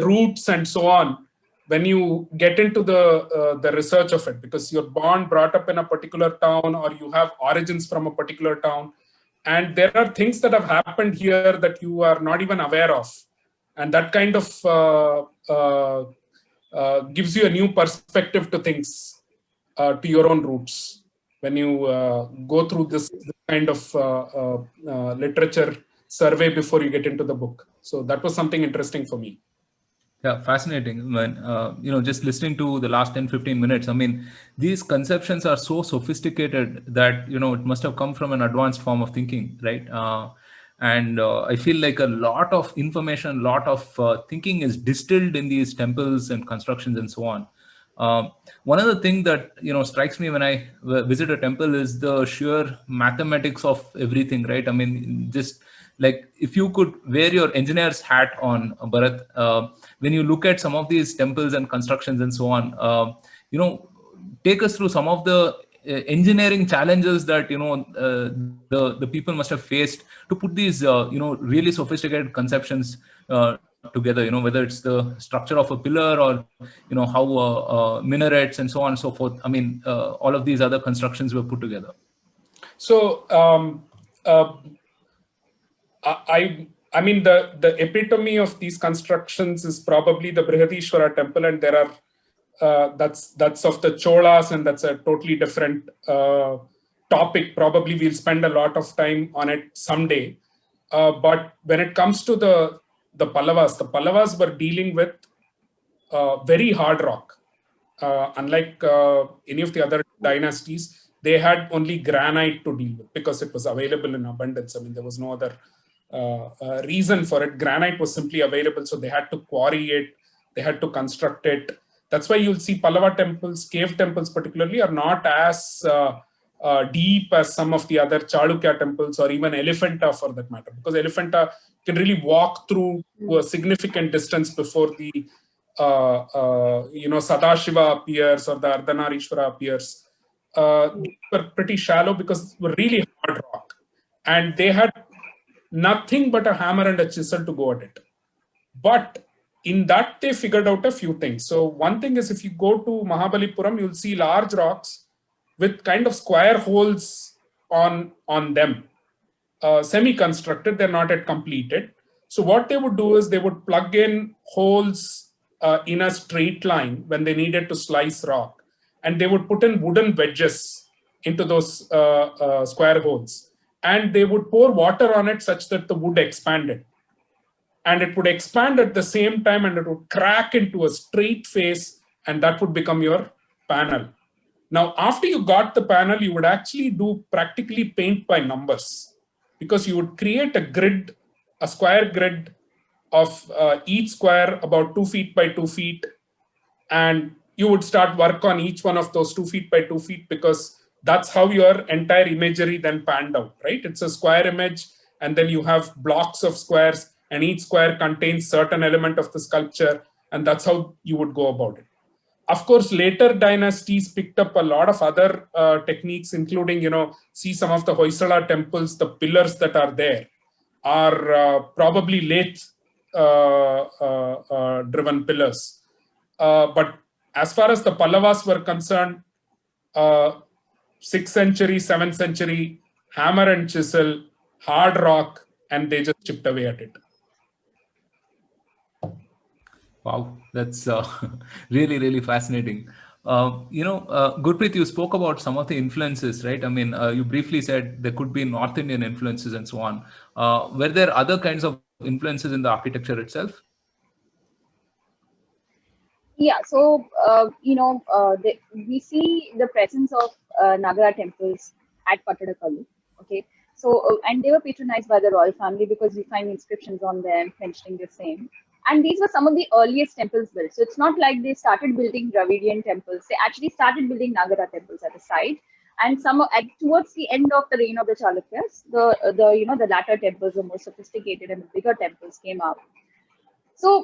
roots and so on when you get into the research of it, because you're born, brought up in a particular town, or you have origins from a particular town. And there are things that have happened here that you are not even aware of. And that kind of gives you a new perspective to things, to your own roots, when you go through this kind of literature survey before you get into the book. So that was something interesting for me. Yeah, fascinating. When, just listening to the last 10, 15 minutes, I mean, these conceptions are so sophisticated that, it must have come from an advanced form of thinking, right? And I feel like a lot of information, a lot of thinking is distilled in these temples and constructions and so on. One of the things that, strikes me when I visit a temple is the sheer mathematics of everything, right? I mean, just like if you could wear your engineer's hat on, Bharat, when you look at some of these temples and constructions and so on, take us through some of the engineering challenges that the people must have faced to put these really sophisticated conceptions together, whether it's the structure of a pillar or how minarets and so on and so forth. I mean, all of these other constructions were put together. So I mean, the epitome of these constructions is probably the Brihadishwara temple, and there are that's of the Cholas, and that's a totally different topic. Probably we'll spend a lot of time on it someday. But when it comes to the Pallavas were dealing with very hard rock. Unlike any of the other dynasties, they had only granite to deal with because it was available in abundance. I mean, there was no other reason for it. Granite was simply available, so they had to quarry it, they had to construct it. That's why you'll see Pallava temples, cave temples particularly, are not as deep as some of the other Chalukya temples or even Elephanta for that matter, because Elephanta can really walk through to a significant distance before the Sadashiva appears or the Ardhanarishvara appears. These were pretty shallow because they were really hard rock, and they had nothing but a hammer and a chisel to go at it. But in that, they figured out a few things. So one thing is, if you go to Mahabalipuram, you'll see large rocks with kind of square holes on them, semi-constructed. They're not yet completed. So what they would do is they would plug in holes in a straight line when they needed to slice rock, and they would put in wooden wedges into those square holes, and they would pour water on it such that the wood expanded, and it would expand at the same time, and it would crack into a straight face, and that would become your panel. Now, after you got the panel, you would actually do practically paint by numbers, because you would create a grid, a square grid of each square about 2 feet by 2 feet, and you would start work on each one of those 2 feet by 2 feet, because that's how your entire imagery then panned out, right? It's a square image, and then you have blocks of squares, and each square contains certain element of the sculpture, and that's how you would go about it. Of course, later dynasties picked up a lot of other techniques, including, see some of the Hoysala temples, the pillars that are there are probably lathe driven pillars. But as far as the Pallavas were concerned, 6th century, 7th century, hammer and chisel, hard rock, and they just chipped away at it. Wow, that's really, really fascinating. Gurpreet, you spoke about some of the influences, right? I mean, you briefly said there could be North Indian influences and so on. Were there other kinds of influences in the architecture itself? Yeah, so we see the presence of Nagara temples at Pattadakallu. Okay, so and they were patronized by the royal family because we find inscriptions on them mentioning the same. And these were some of the earliest temples built. So it's not like they started building Dravidian temples. They actually started building Nagara temples at the site. And towards the end of the reign of the Chalukyas, the latter temples, the more sophisticated and the bigger temples came up. So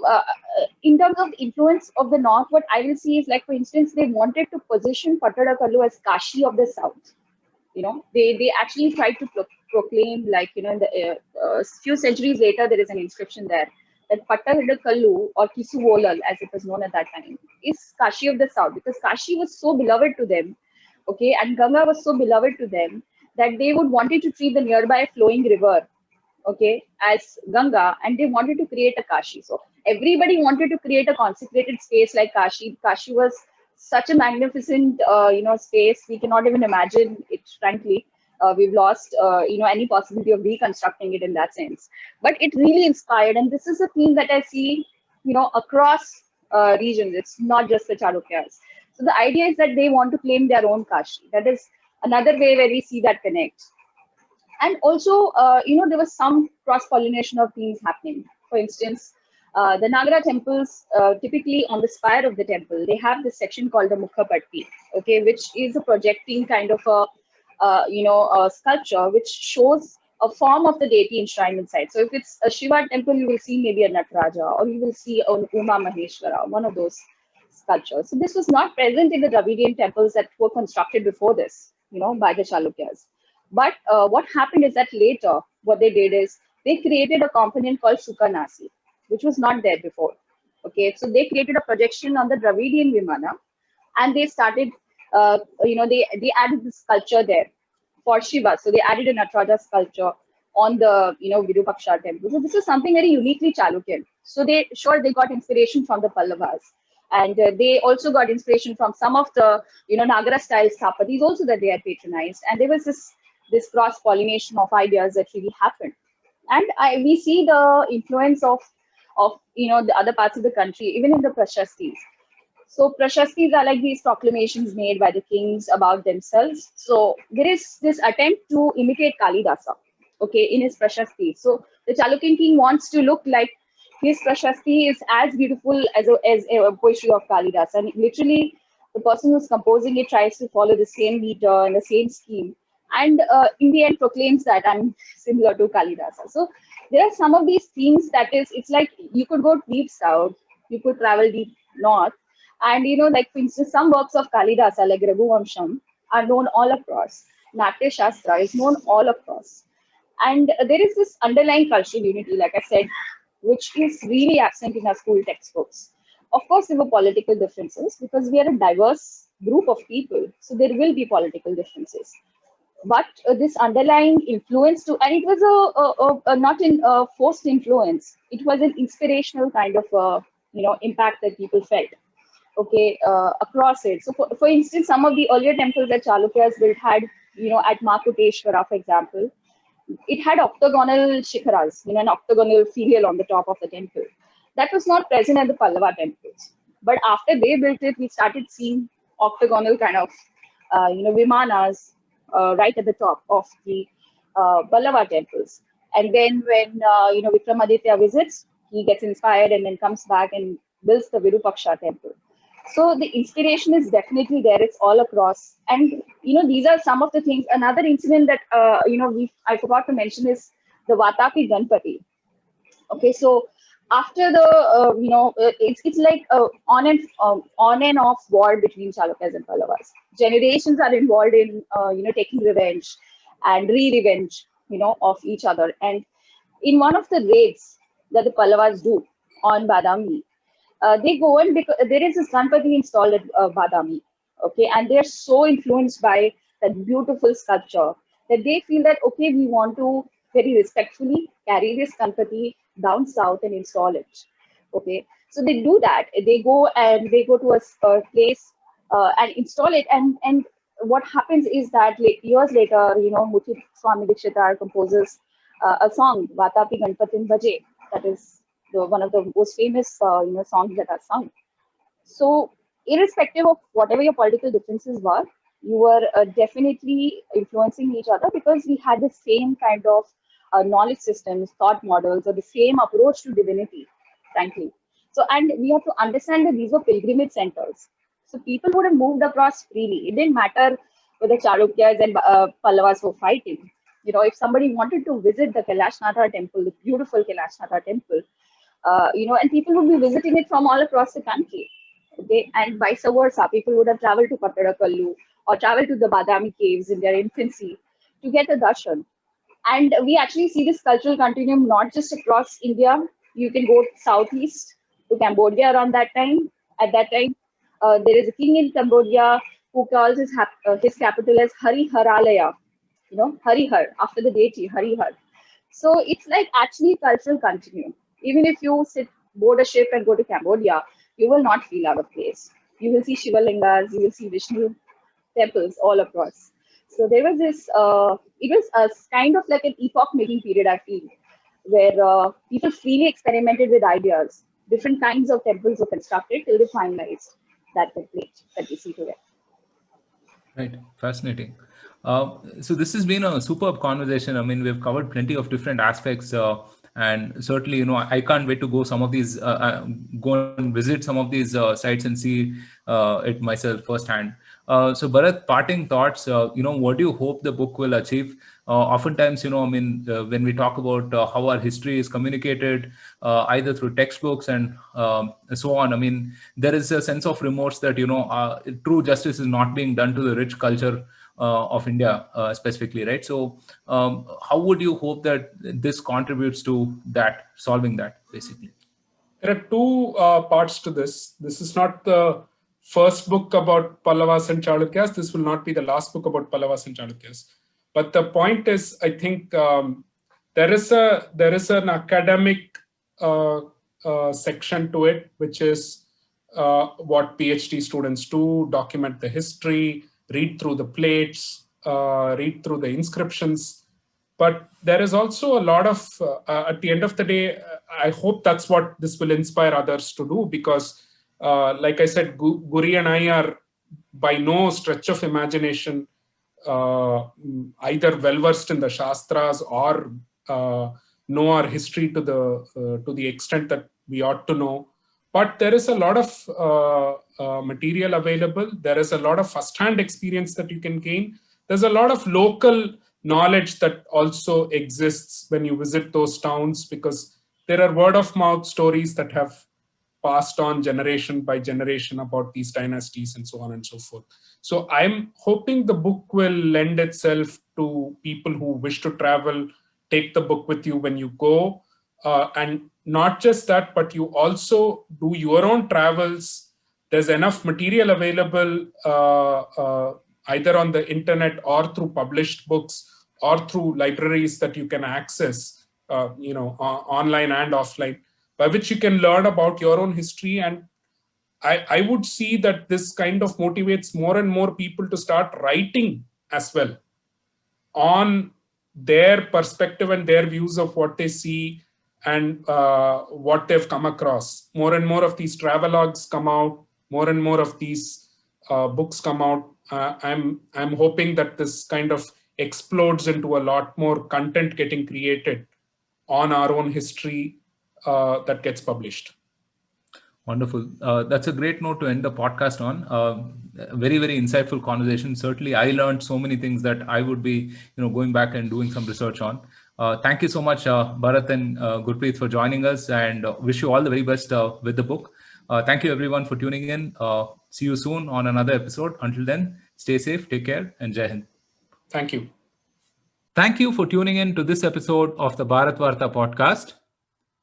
in terms of the influence of the North, what I will see is, like, for instance, they wanted to position Pattadakallu as Kashi of the South. They actually tried to proclaim, like, in the few centuries later, there is an inscription there that Pattadakallu, or Kisuvolal, as it was known at that time, is Kashi of the South, because Kashi was so beloved to them, okay, and Ganga was so beloved to them that they would wanted to treat the nearby flowing river, okay, as Ganga, and they wanted to create a Kashi. So everybody wanted to create a consecrated space like Kashi. Kashi was such a magnificent, space. We cannot even imagine it, frankly. We've lost, any possibility of reconstructing it in that sense. But it really inspired, and this is a theme that I see, across regions. It's not just the Chalukyas. So the idea is that they want to claim their own Kashi. That is another way where we see that connect. And also, there was some cross-pollination of themes happening. For instance, the Nagara temples, typically on the spire of the temple, they have this section called the Mukhapatti, okay, which is a projecting kind of a sculpture which shows a form of the deity enshrined inside. So if it's a Shiva temple, you will see maybe a Nataraja, or you will see an Uma Maheshwara, one of those sculptures. So this was not present in the Dravidian temples that were constructed before this, by the Chalukyas. But what happened is that later, what they did is they created a component called Sukhanasi, which was not there before. Okay, so they created a projection on the Dravidian Vimana, and they started, they added the sculpture there for Shiva. So they added a Nataraja sculpture on the, Virupaksha temple. So this is something very uniquely Chalukyan. So they got inspiration from the Pallavas. And they also got inspiration from some of the, Nagara style sthapatis also that they had patronized. And there was this cross-pollination of ideas that really happened. We see the influence of the other parts of the country, even in the Prashastis. So Prashastis are like these proclamations made by the kings about themselves. So there is this attempt to imitate Kalidasa, okay, in his Prashasti. So the Chalukyan king wants to look like his Prashasti is as beautiful as a poetry of Kalidasa. And literally, the person who's composing it tries to follow the same meter and the same scheme. And in the end, proclaims that I'm similar to Kalidasa. So there are some of these themes that it's like you could go deep south, you could travel deep north, and like for instance, some works of Kalidasa, like Raghuvamsham, are known all across. Natya Shastra is known all across. And there is this underlying cultural unity, like I said, which is really absent in our school textbooks. Of course, there were political differences because we are a diverse group of people, so there will be political differences. But this underlying influence to, and it was not in forced influence. It was an inspirational kind of impact that people felt, okay, across it. So, for instance, some of the earlier temples that Chalukyas built had, at Makuteshwara, for example, it had octagonal shikharas, an octagonal filial on the top of the temple. That was not present at the Pallava temples. But after they built it, we started seeing octagonal kind of, vimanas right at the top of the Pallava temples. And then when, Vikramaditya visits, he gets inspired and then comes back and builds the Virupaksha temple. So the inspiration is definitely there. It's all across. And, these are some of the things. Another incident that, I forgot to mention is the Vatapi Ganpati. Okay, so after the, it's like on and off war between Chalukyas and Pallavas. Generations are involved in, taking revenge and re-revenge, of each other. And in one of the raids that the Pallavas do on Badami, they go in because there is a Ganpati installed at Badami, okay, and they're so influenced by that beautiful sculpture that they feel that, okay, we want to very respectfully carry this Ganpati down south and install it, okay. So they do that. They go to a place and install it, and what happens is that years later, Muthi Swami Dikshitar composes a song, Vatapi Ganpatin Baje, that is one of the most famous songs that are sung. So irrespective of whatever your political differences were, you were definitely influencing each other because we had the same kind of knowledge systems, thought models, or the same approach to divinity, frankly. So, and we have to understand that these were pilgrimage centers. So people would have moved across freely. It didn't matter whether Chalukyas and Pallavas were fighting. If somebody wanted to visit the Kailashnath temple, the beautiful Kailashnath temple, and people would be visiting it from all across the country. Okay, and vice versa, people would have traveled to Pattadakallu or traveled to the Badami caves in their infancy to get a darshan. And we actually see this cultural continuum not just across India. You can go southeast to Cambodia around that time. At that time, there is a king in Cambodia who calls his capital as Hariharalaya, Harihar, after the deity Harihar. So it's like actually cultural continuum. Even if you board a ship and go to Cambodia, you will not feel out of place. You will see Shivalingas, you will see Vishnu temples all across. So there was this, it was a kind of like an epoch-making period, I feel, where people freely experimented with ideas. Different kinds of temples were constructed till they finalized that template that we see today. Right, fascinating. So this has been a superb conversation. I mean, we've covered plenty of different aspects, and certainly, I can't wait to go go and visit some of these sites and see it myself firsthand. So Bharat, parting thoughts. What do you hope the book will achieve? Oftentimes, when we talk about how our history is communicated, either through textbooks and so on, there is a sense of remorse that true justice is not being done to the rich culture of India specifically, right? So how would you hope that this contributes to that, solving that, basically? There are two parts to this. This is not the first book about Pallavas and Chalukyas. This will not be the last book about Pallavas and Chalukyas. But the point is, I think there is an academic section to it, which is what PhD students do: document the history, read through the plates, read through the inscriptions. But there is also a lot of, at the end of the day, I hope that's what this will inspire others to do, because like I said, Guri and I are by no stretch of imagination either well-versed in the Shastras or know our history to the extent that we ought to know. But there is a lot of material available. There is a lot of first-hand experience that you can gain. There's a lot of local knowledge that also exists when you visit those towns, because there are word-of-mouth stories that have passed on generation by generation about these dynasties and so on and so forth. So I'm hoping the book will lend itself to people who wish to travel. Take the book with you when you go. And not just that, but you also do your own travels. There's enough material available either on the internet or through published books or through libraries that you can access, online and offline, by which you can learn about your own history. And I would see that this kind of motivates more and more people to start writing as well on their perspective and their views of what they see and what they've come across. More and more of these travelogues come out, more and more of these books come out. I'm hoping that this kind of explodes into a lot more content getting created on our own history that gets published. Wonderful. That's a great note to end the podcast on. Very, very insightful conversation. Certainly, I learned so many things that I would be, going back and doing some research on. Thank you so much, Bharat and Gurpreet, for joining us, and wish you all the very best with the book. Thank you, everyone, for tuning in. See you soon on another episode. Until then, stay safe, take care, and Jai Hind. Thank you. Thank you for tuning in to this episode of the Bharat Varta podcast.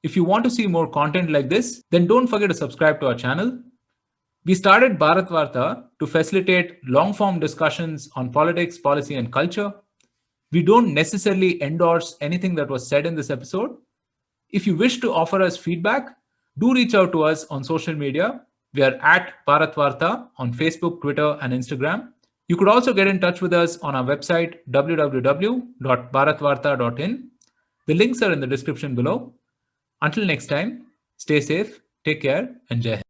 If you want to see more content like this, then don't forget to subscribe to our channel. We started Bharat Varta to facilitate long-form discussions on politics, policy, and culture. We don't necessarily endorse anything that was said in this episode. If you wish to offer us feedback, do reach out to us on social media. We are at Bharat Varta on Facebook, Twitter, and Instagram. You could also get in touch with us on our website, www.bharatvarta.in. The links are in the description below. Until next time, stay safe, take care, and Jai Hind.